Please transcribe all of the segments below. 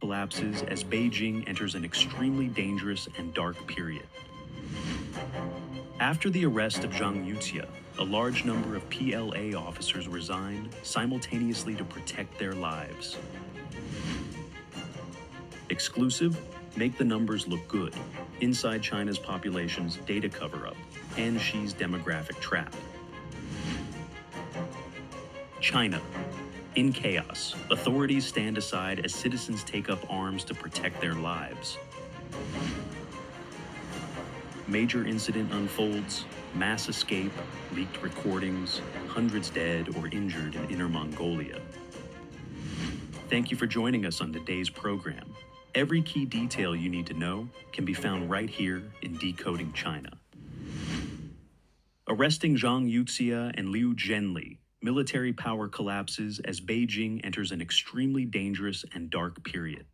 collapses as Beijing enters an extremely dangerous and dark period. After the arrest of Zhang Yuxia, a large number of PLA officers resigned simultaneously to protect their lives. Exclusive, make the numbers look good. Inside China's population's data cover-up and Xi's demographic trap. China. In chaos, authorities stand aside as citizens take up arms to protect their lives. Major incident unfolds, mass escape, leaked recordings, hundreds dead or injured in Inner Mongolia. Thank you for joining us on today's program. Every key detail you need to know can be found right here in Decoding China. Arresting Zhang Yuxia and Liu Zhenli, military power collapses as Beijing enters an extremely dangerous and dark period.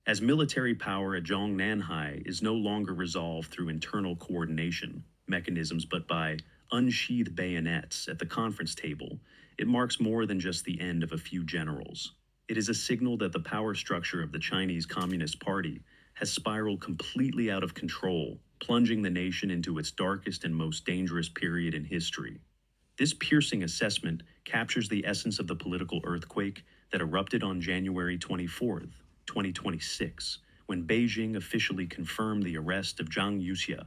As military power at Zhongnanhai is no longer resolved through internal coordination mechanisms but by unsheathed bayonets at the conference table, it marks more than just the end of a few generals. It is a signal that the power structure of the Chinese Communist Party has spiraled completely out of control, plunging the nation into its darkest and most dangerous period in history. This piercing assessment captures the essence of the political earthquake that erupted on January 24th, 2026, when Beijing officially confirmed the arrest of Zhang Yuxia,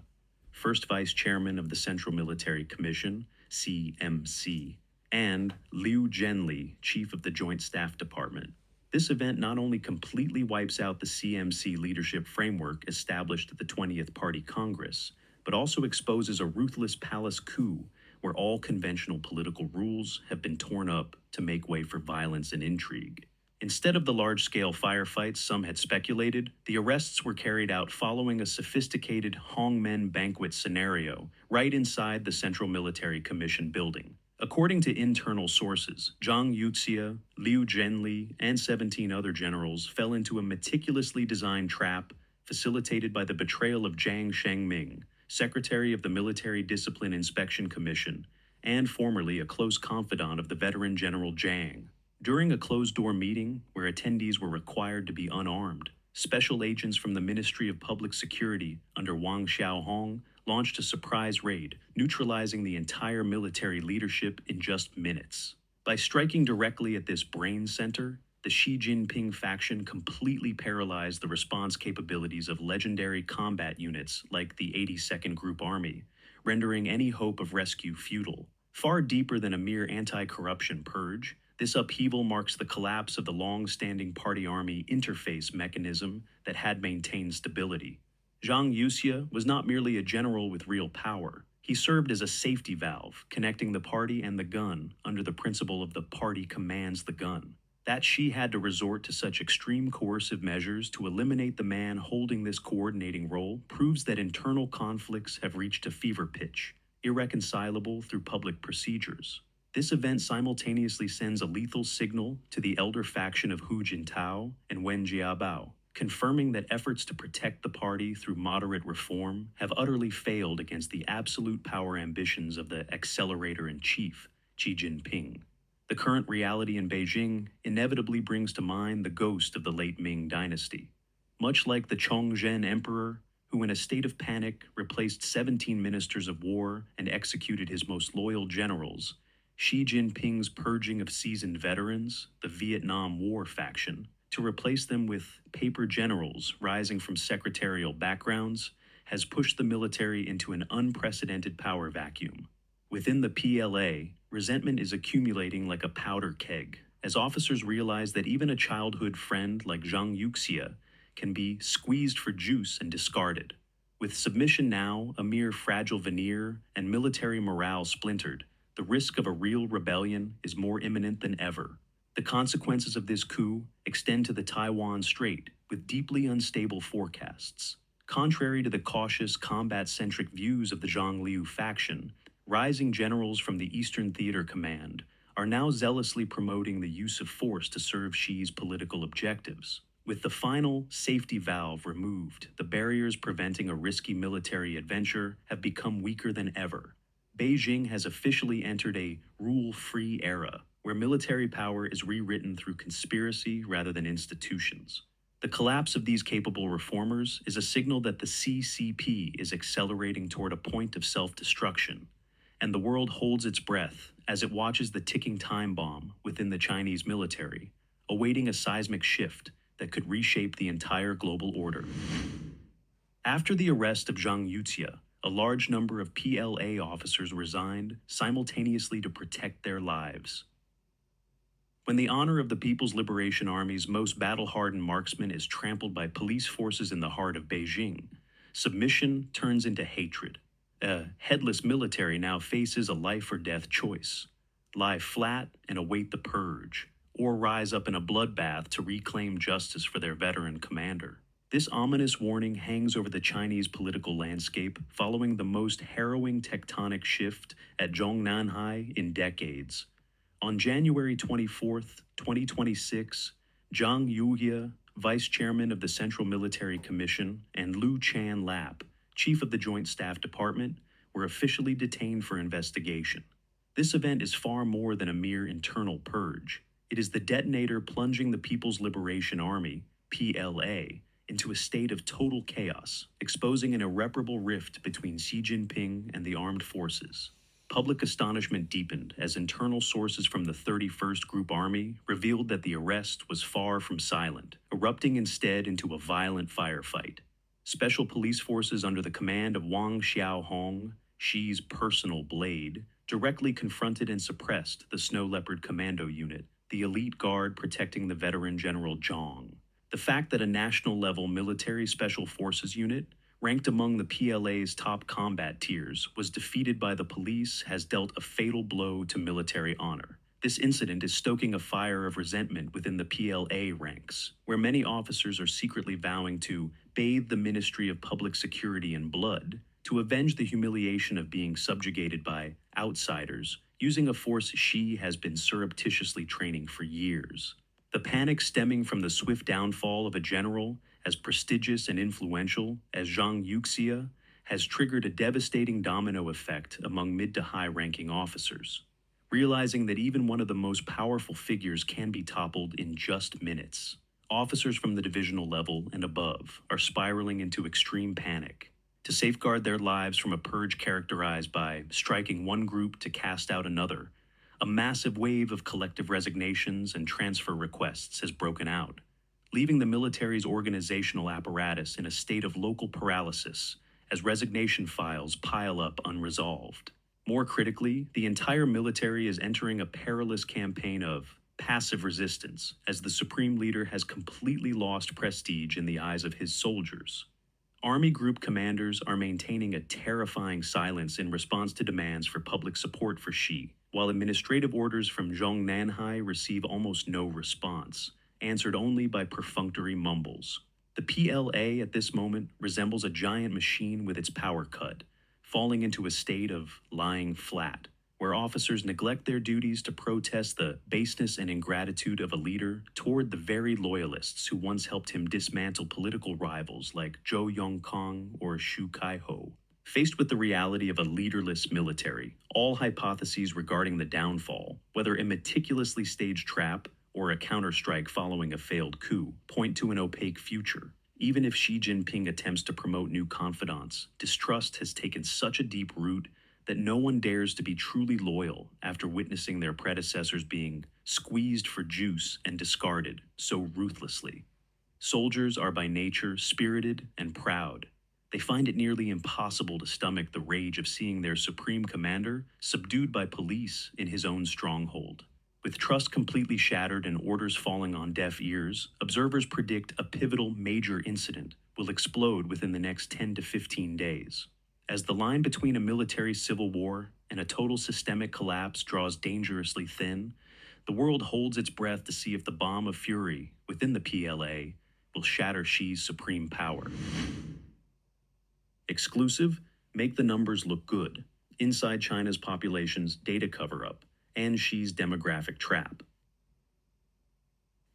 first vice chairman of the Central Military Commission, CMC, and Liu Zhenli, chief of the Joint Staff Department. This event not only completely wipes out the CMC leadership framework established at the 20th Party Congress, but also exposes a ruthless palace coup where all conventional political rules have been torn up to make way for violence and intrigue. Instead of the large-scale firefights some had speculated, the arrests were carried out following a sophisticated Hongmen banquet scenario right inside the Central Military Commission building. According to internal sources, Zhang Yuxia, Liu Zhenli, and 17 other generals fell into a meticulously designed trap facilitated by the betrayal of Jiang Shengming, secretary of the Military Discipline Inspection Commission, and formerly a close confidant of the veteran General Jiang. During a closed-door meeting where attendees were required to be unarmed, special agents from the Ministry of Public Security under Wang Xiaohong launched a surprise raid, neutralizing the entire military leadership in just minutes. By striking directly at this brain center, the Xi Jinping faction completely paralyzed the response capabilities of legendary combat units like the 82nd Group Army, rendering any hope of rescue futile. Far deeper than a mere anti-corruption purge, this upheaval marks the collapse of the long-standing party army interface mechanism that had maintained stability. Zhang Yuxia was not merely a general with real power. He served as a safety valve, connecting the party and the gun under the principle of the party commands the gun. That Xi had to resort to such extreme coercive measures to eliminate the man holding this coordinating role proves that internal conflicts have reached a fever pitch, irreconcilable through public procedures. This event simultaneously sends a lethal signal to the elder faction of Hu Jintao and Wen Jiabao, confirming that efforts to protect the party through moderate reform have utterly failed against the absolute power ambitions of the accelerator-in-chief, Xi Jinping. The current reality in Beijing inevitably brings to mind the ghost of the late Ming dynasty. Much like the Chongzhen emperor, who in a state of panic replaced 17 ministers of war and executed his most loyal generals, Xi Jinping's purging of seasoned veterans, the Vietnam War faction, to replace them with paper generals rising from secretarial backgrounds, has pushed the military into an unprecedented power vacuum. Within the PLA, resentment is accumulating like a powder keg, as officers realize that even a childhood friend like Zhang Yuxia can be squeezed for juice and discarded. With submission now a mere fragile veneer and military morale splintered, the risk of a real rebellion is more imminent than ever. The consequences of this coup extend to the Taiwan Strait with deeply unstable forecasts. Contrary to the cautious, combat-centric views of the Zhang-Liu faction, rising generals from the Eastern Theater Command are now zealously promoting the use of force to serve Xi's political objectives. With the final safety valve removed, the barriers preventing a risky military adventure have become weaker than ever. Beijing has officially entered a rule-free era, where military power is rewritten through conspiracy rather than institutions. The collapse of these capable reformers is a signal that the CCP is accelerating toward a point of self-destruction, and the world holds its breath as it watches the ticking time bomb within the Chinese military, awaiting a seismic shift that could reshape the entire global order. After the arrest of Zhang Yuxia, a large number of PLA officers resigned simultaneously to protect their lives. When the honor of the People's Liberation Army's most battle-hardened marksmen is trampled by police forces in the heart of Beijing, submission turns into hatred. A headless military now faces a life-or-death choice: lie flat and await the purge, or rise up in a bloodbath to reclaim justice for their veteran commander. This ominous warning hangs over the Chinese political landscape following the most harrowing tectonic shift at Zhongnanhai in decades. On January 24, 2026, Zhang Yuxia, vice chairman of the Central Military Commission, and Liu Chan Lap, chief of the Joint Staff Department, were officially detained for investigation. This event is far more than a mere internal purge. It is the detonator plunging the People's Liberation Army, PLA, into a state of total chaos, exposing an irreparable rift between Xi Jinping and the armed forces. Public astonishment deepened as internal sources from the 31st Group Army revealed that the arrest was far from silent, erupting instead into a violent firefight. Special police forces under the command of Wang Xiaohong, Xi's personal blade, directly confronted and suppressed the Snow Leopard Commando Unit, the elite guard protecting the veteran General Zhang. The fact that a national-level military special forces unit, ranked among the PLA's top combat tiers, was defeated by the police has dealt a fatal blow to military honor. This incident is stoking a fire of resentment within the PLA ranks, where many officers are secretly vowing to bathe the Ministry of Public Security in blood to avenge the humiliation of being subjugated by outsiders, using a force Xi has been surreptitiously training for years. The panic stemming from the swift downfall of a general as prestigious and influential as Zhang Yuxia has triggered a devastating domino effect among mid to high-ranking officers, realizing that even one of the most powerful figures can be toppled in just minutes. Officers from the divisional level and above are spiraling into extreme panic. To safeguard their lives from a purge characterized by striking one group to cast out another, a massive wave of collective resignations and transfer requests has broken out, leaving the military's organizational apparatus in a state of local paralysis as resignation files pile up unresolved. More critically, the entire military is entering a perilous campaign of passive resistance as the supreme leader has completely lost prestige in the eyes of his soldiers. Army group commanders are maintaining a terrifying silence in response to demands for public support for Xi, while administrative orders from Zhongnanhai receive almost no response, answered only by perfunctory mumbles. The PLA at this moment resembles a giant machine with its power cut, falling into a state of lying flat, where officers neglect their duties to protest the baseness and ingratitude of a leader toward the very loyalists who once helped him dismantle political rivals like Zhou Yongkang or Xu Kaiho. Faced with the reality of a leaderless military, all hypotheses regarding the downfall, whether a meticulously staged trap or a counterstrike following a failed coup, point to an opaque future. Even if Xi Jinping attempts to promote new confidants, distrust has taken such a deep root that no one dares to be truly loyal after witnessing their predecessors being squeezed for juice and discarded so ruthlessly. Soldiers are by nature spirited and proud. They find it nearly impossible to stomach the rage of seeing their supreme commander subdued by police in his own stronghold. With trust completely shattered and orders falling on deaf ears, observers predict a pivotal major incident will explode within the next 10 to 15 days. As the line between a military civil war and a total systemic collapse draws dangerously thin, the world holds its breath to see if the bomb of fury within the PLA will shatter Xi's supreme power. Exclusive, make the numbers look good. Inside China's population's data cover-up and Xi's demographic trap.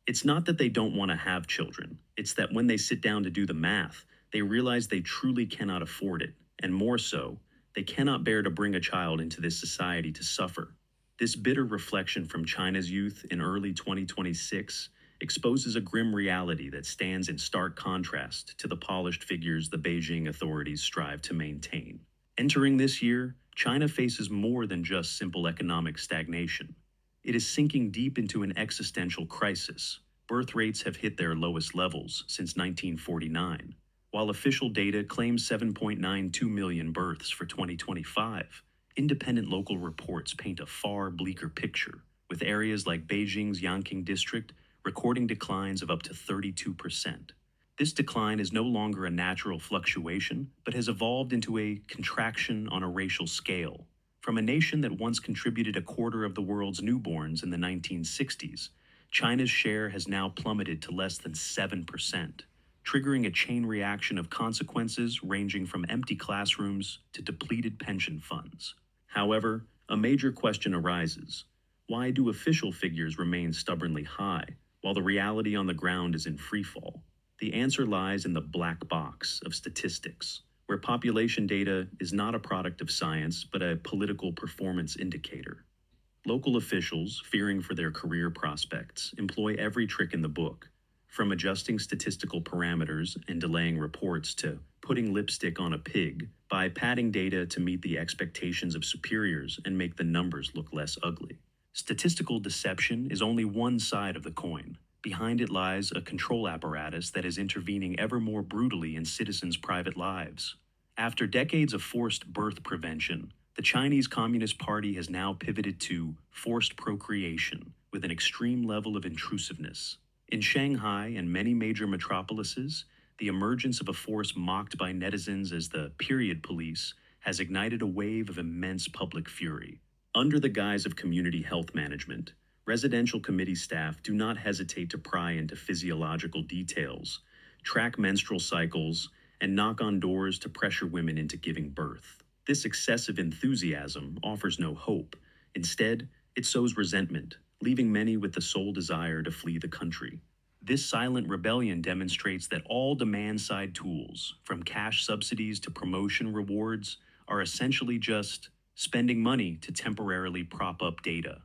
It's not that they don't want to have children. It's that when they sit down to do the math, they realize they truly cannot afford it. And more so, they cannot bear to bring a child into this society to suffer. This bitter reflection from China's youth in early 2026 exposes a grim reality that stands in stark contrast to the polished figures the Beijing authorities strive to maintain. Entering this year, China faces more than just simple economic stagnation. It is sinking deep into an existential crisis. Birth rates have hit their lowest levels since 1949, while official data claims 7.92 million births for 2025. Independent local reports paint a far bleaker picture, with areas like Beijing's Yanqing district recording declines of up to 32%. This decline is no longer a natural fluctuation, but has evolved into a contraction on a racial scale. From a nation that once contributed a quarter of the world's newborns in the 1960s, China's share has now plummeted to less than 7%, triggering a chain reaction of consequences ranging from empty classrooms to depleted pension funds. However, a major question arises. Why do official figures remain stubbornly high, while the reality on the ground is in freefall? The answer lies in the black box of statistics, where population data is not a product of science but a political performance indicator. Local officials, fearing for their career prospects, employ every trick in the book, from adjusting statistical parameters and delaying reports to putting lipstick on a pig, by padding data to meet the expectations of superiors and make the numbers look less ugly. Statistical deception is only one side of the coin. Behind it lies a control apparatus that is intervening ever more brutally in citizens' private lives. After decades of forced birth prevention, the Chinese Communist Party has now pivoted to forced procreation with an extreme level of intrusiveness. In Shanghai and many major metropolises, the emergence of a force mocked by netizens as the period police has ignited a wave of immense public fury. Under the guise of community health management, residential committee staff do not hesitate to pry into physiological details, track menstrual cycles, and knock on doors to pressure women into giving birth. This excessive enthusiasm offers no hope. Instead, it sows resentment, leaving many with the sole desire to flee the country. This silent rebellion demonstrates that all demand-side tools, from cash subsidies to promotion rewards, are essentially just spending money to temporarily prop up data.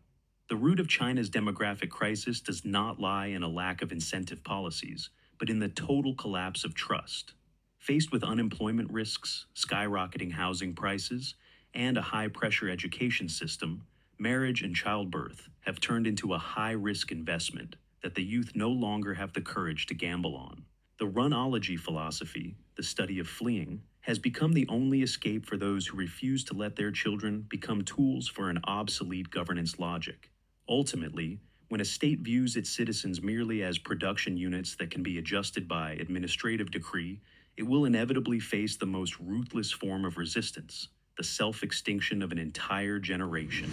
The root of China's demographic crisis does not lie in a lack of incentive policies, but in the total collapse of trust. Faced with unemployment risks, skyrocketing housing prices, and a high-pressure education system, marriage and childbirth have turned into a high-risk investment that the youth no longer have the courage to gamble on. The runology philosophy, the study of fleeing, has become the only escape for those who refuse to let their children become tools for an obsolete governance logic. Ultimately, when a state views its citizens merely as production units that can be adjusted by administrative decree, it will inevitably face the most ruthless form of resistance, the self-extinction of an entire generation.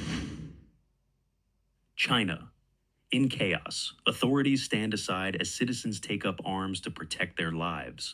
China. In chaos, authorities stand aside as citizens take up arms to protect their lives.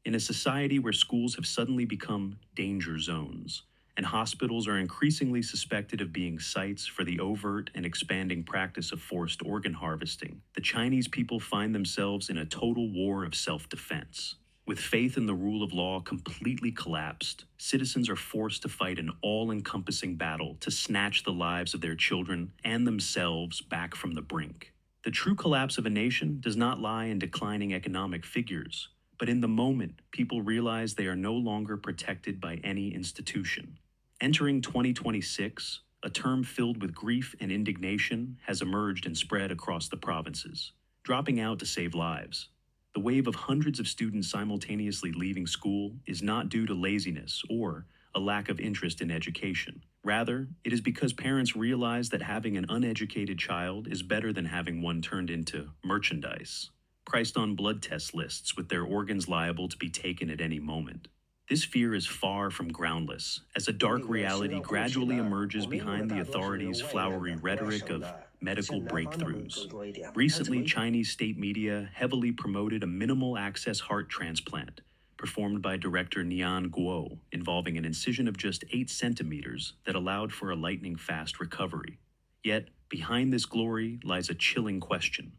In a society where schools have suddenly become danger zones, and hospitals are increasingly suspected of being sites for the overt and expanding practice of forced organ harvesting, the Chinese people find themselves in a total war of self-defense. With faith in the rule of law completely collapsed, citizens are forced to fight an all-encompassing battle to snatch the lives of their children and themselves back from the brink. The true collapse of a nation does not lie in declining economic figures, but in the moment people realize they are no longer protected by any institution. Entering 2026, a term filled with grief and indignation has emerged and spread across the provinces, dropping out to save lives. The wave of hundreds of students simultaneously leaving school is not due to laziness or a lack of interest in education. Rather, it is because parents realize that having an uneducated child is better than having one turned into merchandise, priced on blood test lists with their organs liable to be taken at any moment. This fear is far from groundless, as a dark reality gradually emerges behind the authorities' flowery rhetoric of medical breakthroughs. Recently, Chinese state media heavily promoted a minimal access heart transplant performed by director Nian Guo, involving an incision of just 8 centimeters that allowed for a lightning-fast recovery. Yet, behind this glory lies a chilling question.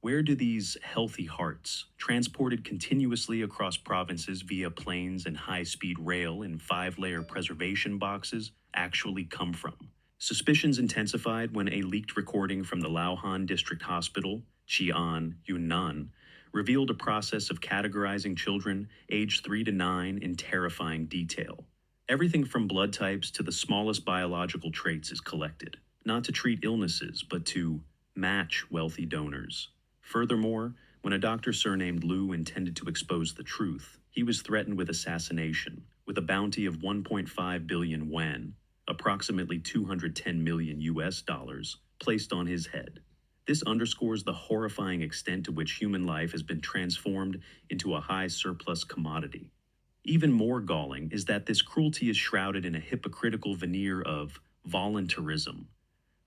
Where do these healthy hearts, transported continuously across provinces via planes and high-speed rail in 5-layer preservation boxes, actually come from? Suspicions intensified when a leaked recording from the Laohan District Hospital, Xi'an, Yunnan, revealed a process of categorizing children aged 3 to 9 in terrifying detail. Everything from blood types to the smallest biological traits is collected, not to treat illnesses, but to match wealthy donors. Furthermore, when a doctor surnamed Liu intended to expose the truth, he was threatened with assassination, with a bounty of 1.5 billion yuan, approximately 210 million US dollars, placed on his head. This underscores the horrifying extent to which human life has been transformed into a high surplus commodity. Even more galling is that this cruelty is shrouded in a hypocritical veneer of voluntarism.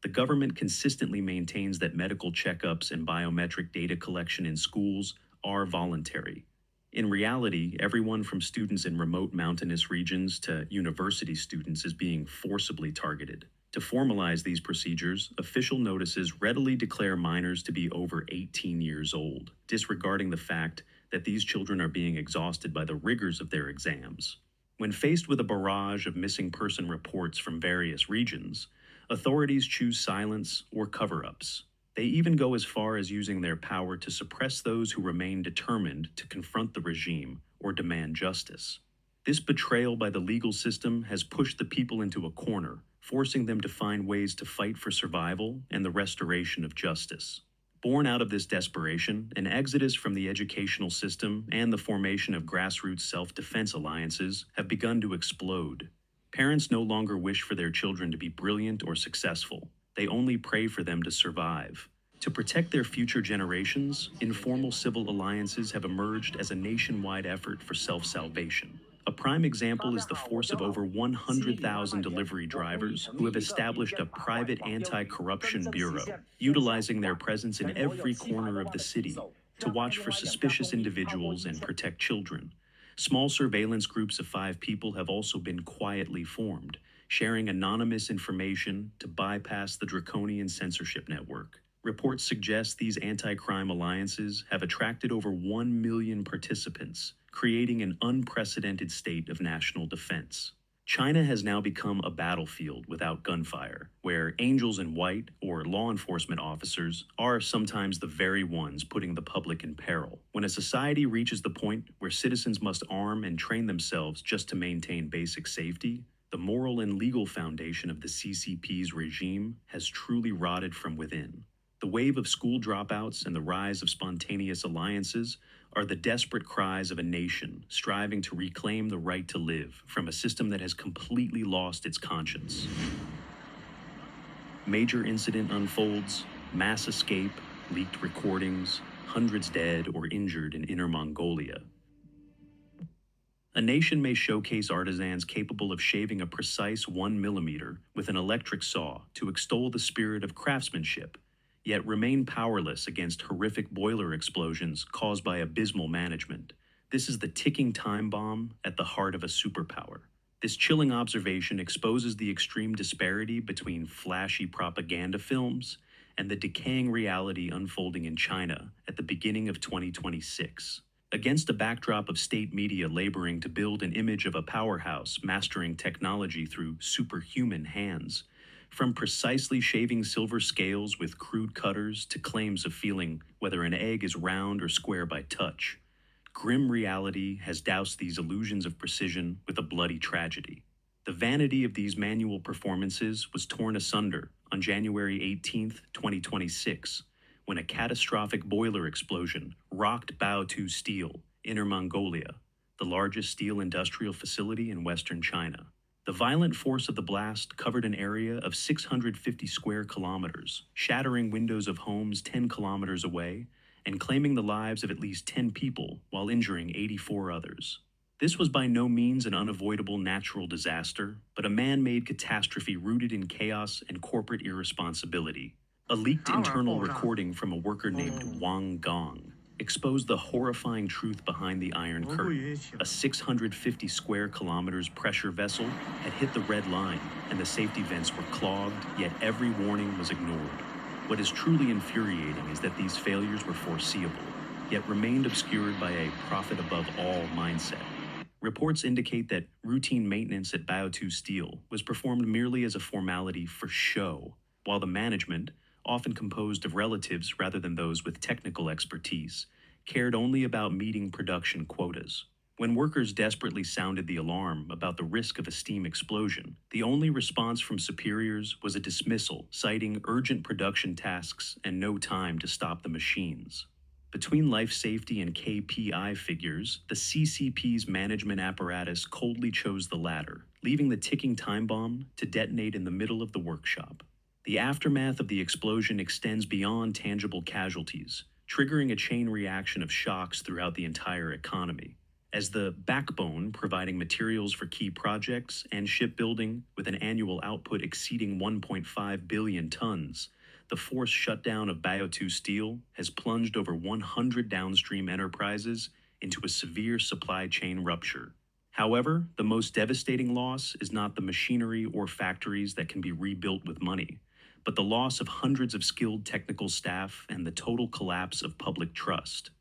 The government consistently maintains that medical checkups and biometric data collection in schools are voluntary. In reality, everyone from students in remote mountainous regions to university students is being forcibly targeted. To formalize these procedures, official notices readily declare minors to be over 18 years old, disregarding the fact that these children are being exhausted by the rigors of their exams. When faced with a barrage of missing person reports from various regions, authorities choose silence or cover-ups. They even go as far as using their power to suppress those who remain determined to confront the regime or demand justice. This betrayal by the legal system has pushed the people into a corner, forcing them to find ways to fight for survival and the restoration of justice. Born out of this desperation, an exodus from the educational system and the formation of grassroots self-defense alliances have begun to explode. Parents no longer wish for their children to be brilliant or successful. They only pray for them to survive. To protect their future generations, informal civil alliances have emerged as a nationwide effort for self-salvation. A prime example is the force of over 100,000 delivery drivers who have established a private anti-corruption bureau, utilizing their presence in every corner of the city to watch for suspicious individuals and protect children. Small surveillance groups of 5 people have also been quietly formed, sharing anonymous information to bypass the draconian censorship network. Reports suggest these anti-crime alliances have attracted over 1 million participants, creating an unprecedented state of national defense. China has now become a battlefield without gunfire, where angels in white, or law enforcement officers, are sometimes the very ones putting the public in peril. When a society reaches the point where citizens must arm and train themselves just to maintain basic safety, the moral and legal foundation of the CCP's regime has truly rotted from within. The wave of school dropouts and the rise of spontaneous alliances are the desperate cries of a nation striving to reclaim the right to live from a system that has completely lost its conscience. Major incident unfolds, mass escape, leaked recordings, hundreds dead or injured in Inner Mongolia. A nation may showcase artisans capable of shaving a precise 1 millimeter with an electric saw to extol the spirit of craftsmanship, yet remain powerless against horrific boiler explosions caused by abysmal management. This is the ticking time bomb at the heart of a superpower. This chilling observation exposes the extreme disparity between flashy propaganda films and the decaying reality unfolding in China at the beginning of 2026. Against a backdrop of state media laboring to build an image of a powerhouse mastering technology through superhuman hands, from precisely shaving silver scales with crude cutters to claims of feeling whether an egg is round or square by touch, grim reality has doused these illusions of precision with a bloody tragedy. The vanity of these manual performances was torn asunder on January 18, 2026, when a catastrophic boiler explosion rocked Baotou Steel, Inner Mongolia, the largest steel industrial facility in western China. The violent force of the blast covered an area of 650 square kilometers, shattering windows of homes 10 kilometers away and claiming the lives of at least 10 people while injuring 84 others. This was by no means an unavoidable natural disaster, but a man-made catastrophe rooted in chaos and corporate irresponsibility. A leaked internal recording from a worker named Wang Gong exposed the horrifying truth behind the Iron Curtain. A 650 square kilometers pressure vessel had hit the red line, and the safety vents were clogged, yet every warning was ignored. What is truly infuriating is that these failures were foreseeable, yet remained obscured by a profit above all mindset. Reports indicate that routine maintenance at Bao2 Steel was performed merely as a formality for show, while the management, often composed of relatives rather than those with technical expertise, cared only about meeting production quotas. When workers desperately sounded the alarm about the risk of a steam explosion, the only response from superiors was a dismissal, citing urgent production tasks and no time to stop the machines. Between life safety and KPI figures, the CCP's management apparatus coldly chose the latter, leaving the ticking time bomb to detonate in the middle of the workshop. The aftermath of the explosion extends beyond tangible casualties, triggering a chain reaction of shocks throughout the entire economy. As the backbone providing materials for key projects and shipbuilding with an annual output exceeding 1.5 billion tons, the forced shutdown of Bao2 Steel has plunged over 100 downstream enterprises into a severe supply chain rupture. However, the most devastating loss is not the machinery or factories that can be rebuilt with money, but the loss of hundreds of skilled technical staff and the total collapse of public trust.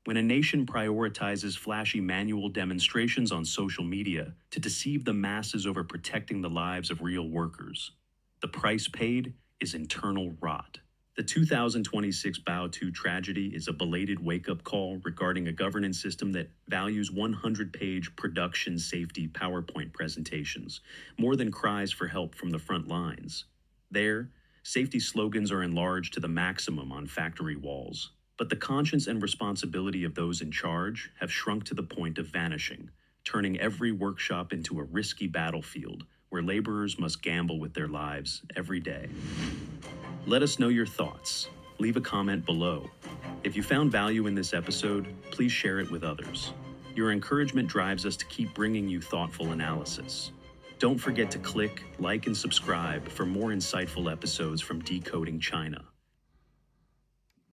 When a nation prioritizes flashy manual demonstrations on social media to deceive the masses over protecting the lives of real workers, the price paid is internal rot. The 2026 Bao2 tragedy is a belated wake-up call regarding a governance system that values 100-page production safety PowerPoint presentations, more than cries for help from the front lines. There, safety slogans are enlarged to the maximum on factory walls, but the conscience and responsibility of those in charge have shrunk to the point of vanishing, turning every workshop into a risky battlefield where laborers must gamble with their lives every day. Let us know your thoughts. Leave a comment below. If you found value in this episode, please share it with others. Your encouragement drives us to keep bringing you thoughtful analysis. Don't forget to click, like, and subscribe for more insightful episodes from Decoding China.